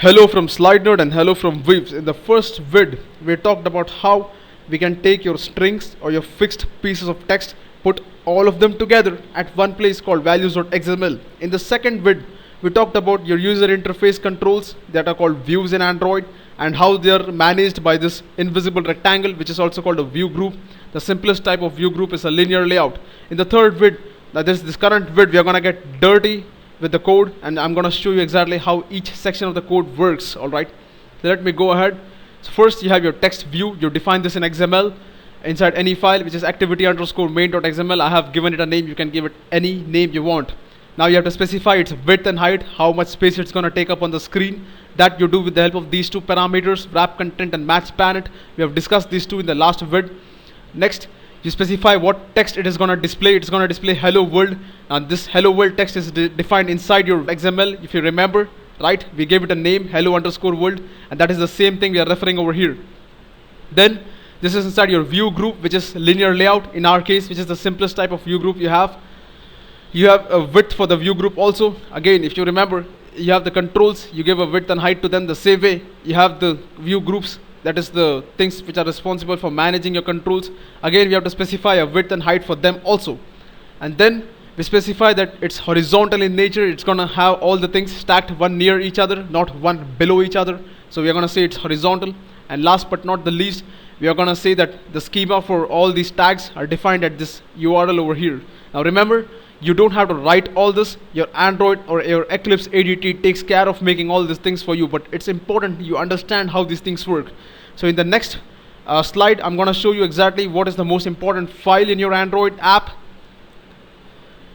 Hello from SlideNode and hello from Waves. In the first vid, we talked about how we can take your strings or your fixed pieces of text, put all of them together at one place called values.xml. In the second vid, we talked about your user interface controls that are called views in Android and how they are managed by this invisible rectangle, which is also called a view group. The simplest type of view group is a linear layout. In the third vid, this current vid, we are gonna get dirty with the code, and I'm gonna show you exactly how each section of the code works. Alright, so let me go ahead. So first you have your text view. You define this in XML inside any file, which is activity underscore main.xml. I have given it a name. You can give it any name you want. Now you have to specify its width and height, how much space it's gonna take up on the screen. That you do with the help of these two parameters, wrap content and match span. We have discussed these two in the last vid. Next, you specify what text it is going to display. It's going to display hello world, and this hello world text is defined inside your XML. If you remember, right, we gave it a name, hello underscore world, and that is the same thing we are referring over here. Then this is inside your view group, which is linear layout in our case, which is the simplest type of view group you have. You have a width for the view group also. Again, if you remember, you have the controls, you give a width and height to them. The same way you have the view groups, that is the things which are responsible for managing your controls. Again, we have to specify a width and height for them also. And then we specify that it's horizontal in nature. It's gonna have all the things stacked one near each other, not one below each other. So we are gonna say it's horizontal. And last but not the least, we are gonna say that the schema for all these tags are defined at this URL over here. Now remember, you don't have to write all this. Your Android or your Eclipse ADT takes care of making all these things for you, but it's important you understand how these things work. So in the next slide, I'm gonna show you exactly what is the most important file in your Android app.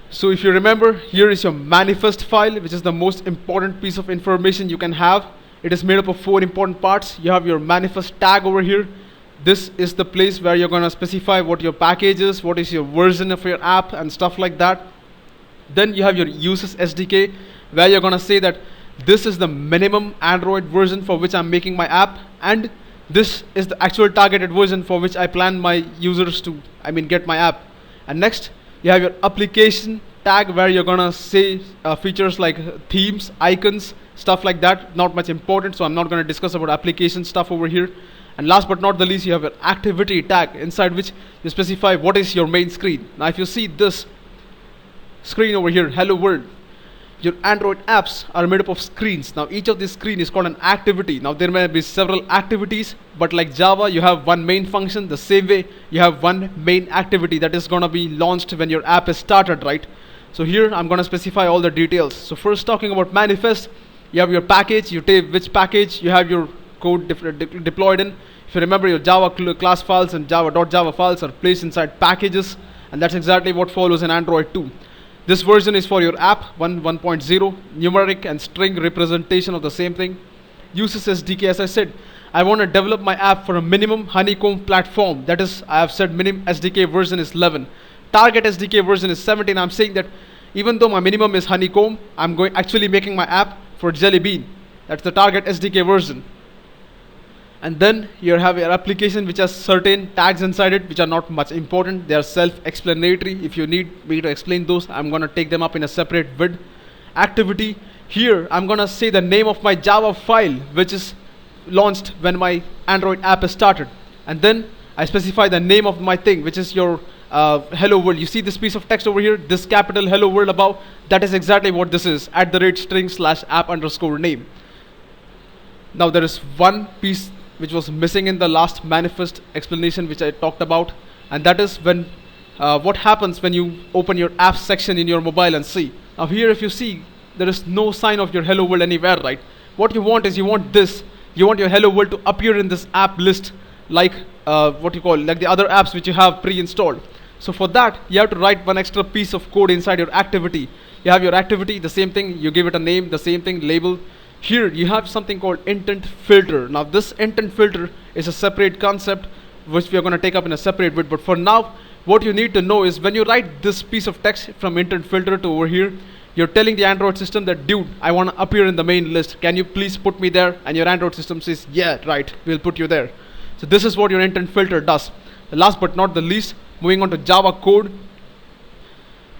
So if you remember, here is your manifest file, which is the most important piece of information you can have. It is made up of 4 important parts. You have your manifest tag over here. This is the place where you're gonna specify what your package is, what is your version of your app and stuff like that. Then you have your uses SDK, where you're gonna say that this is the minimum Android version for which I'm making my app, and this is the actual targeted version for which I plan my users to, get my app. And next, you have your application tag, where you're gonna say features like themes, icons, stuff like that. Not much important, so I'm not gonna discuss about application stuff over here. And last but not the least, you have your activity tag, inside which you specify what is your main screen. Now if you see this screen over here, hello world, your Android apps are made up of screens. Now each of these screens is called an activity. Now there may be several activities, but like Java, you have one main function. The same way, you have one main activity that is gonna be launched when your app is started, right? So here I'm gonna specify all the details. So first, talking about manifest, you have your package. You take which package you have your code deployed in. If you remember, your Java class files and Java.java files are placed inside packages, and that's exactly what follows in Android 2. This version is for your app 1.0, numeric and string representation of the same thing. Uses SDK, as I said, I want to develop my app for a minimum honeycomb platform. That is, I have said minimum SDK version is 11. Target SDK version is 17. I'm saying that even though my minimum is honeycomb, I'm actually making my app for Jelly Bean. That's the target SDK version. And then you have your application, which has certain tags inside it, which are not much important. They are self-explanatory. If you need me to explain those, I'm gonna take them up in a separate vid. Activity, here I'm gonna say the name of my Java file, which is launched when my Android app is started. And then I specify the name of my thing, which is your hello world. You see this piece of text over here, this capital hello world above, that is exactly what this is, @string/app_name. Now there is one piece which was missing in the last manifest explanation, which I talked about, and that is when what happens when you open your apps section in your mobile and see. Now here, if you see, there is no sign of your hello world anywhere, right? What you want is, you want your hello world to appear in this app list, like like the other apps which you have pre-installed. So for that, you have to write one extra piece of code inside your activity. You have your activity, the same thing, you give it a name, the same thing, label. Here you have something called intent filter. Now this intent filter is a separate concept, which we are going to take up in a separate vid. But for now, what you need to know is, when you write this piece of text from intent filter to over here, you're telling the Android system that, dude, I want to appear in the main list. Can you please put me there? And your Android system says, yeah, right, we'll put you there. So this is what your intent filter does. The last but not the least, moving on to Java code,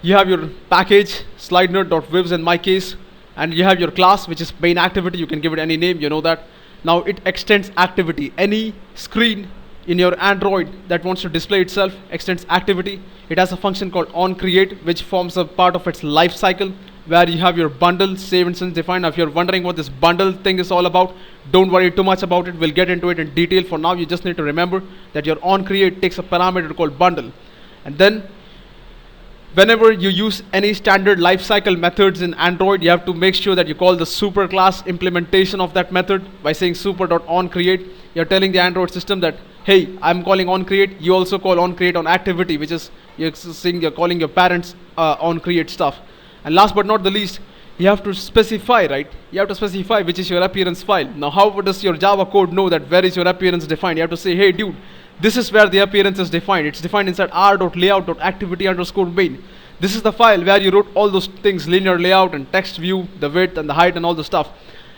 you have your package, slidenode.wivs in my case. And you have your class, which is main activity. You can give it any name, you know that. Now it extends activity. Any screen in your Android that wants to display itself extends activity. It has a function called onCreate, which forms a part of its life cycle, where you have your bundle save instance defined. Now if you're wondering what this bundle thing is all about, don't worry too much about it. We'll get into it in detail. For now, you just need to remember that your onCreate takes a parameter called bundle. And then whenever you use any standard lifecycle methods in Android, you have to make sure that you call the superclass implementation of that method by saying super.onCreate. You're telling the Android system that, hey, I'm calling onCreate. You also call onCreate on activity, which is you're calling your parents onCreate stuff. And last but not the least, you have to specify, right? You have to specify which is your appearance file. Now, how does your Java code know that where is your appearance defined? You have to say, hey, dude, this is where the appearance is defined. It's defined inside r.layout.activity_main. This is the file where you wrote all those things, linear layout and text view, the width and the height and all the stuff.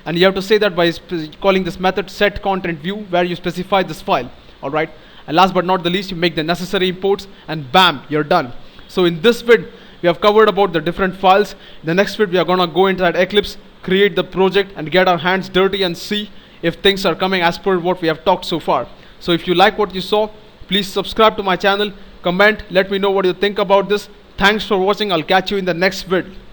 And you have to say that by calling this method setContentView, where you specify this file. All right. And last but not the least, you make the necessary imports, and bam, you're done. So in this vid, we have covered about the different files. In the next vid, we are gonna go into that Eclipse, create the project, and get our hands dirty and see if things are coming as per what we have talked so far. So if you like what you saw, please subscribe to my channel, comment, let me know what you think about this. Thanks for watching. I'll catch you in the next vid.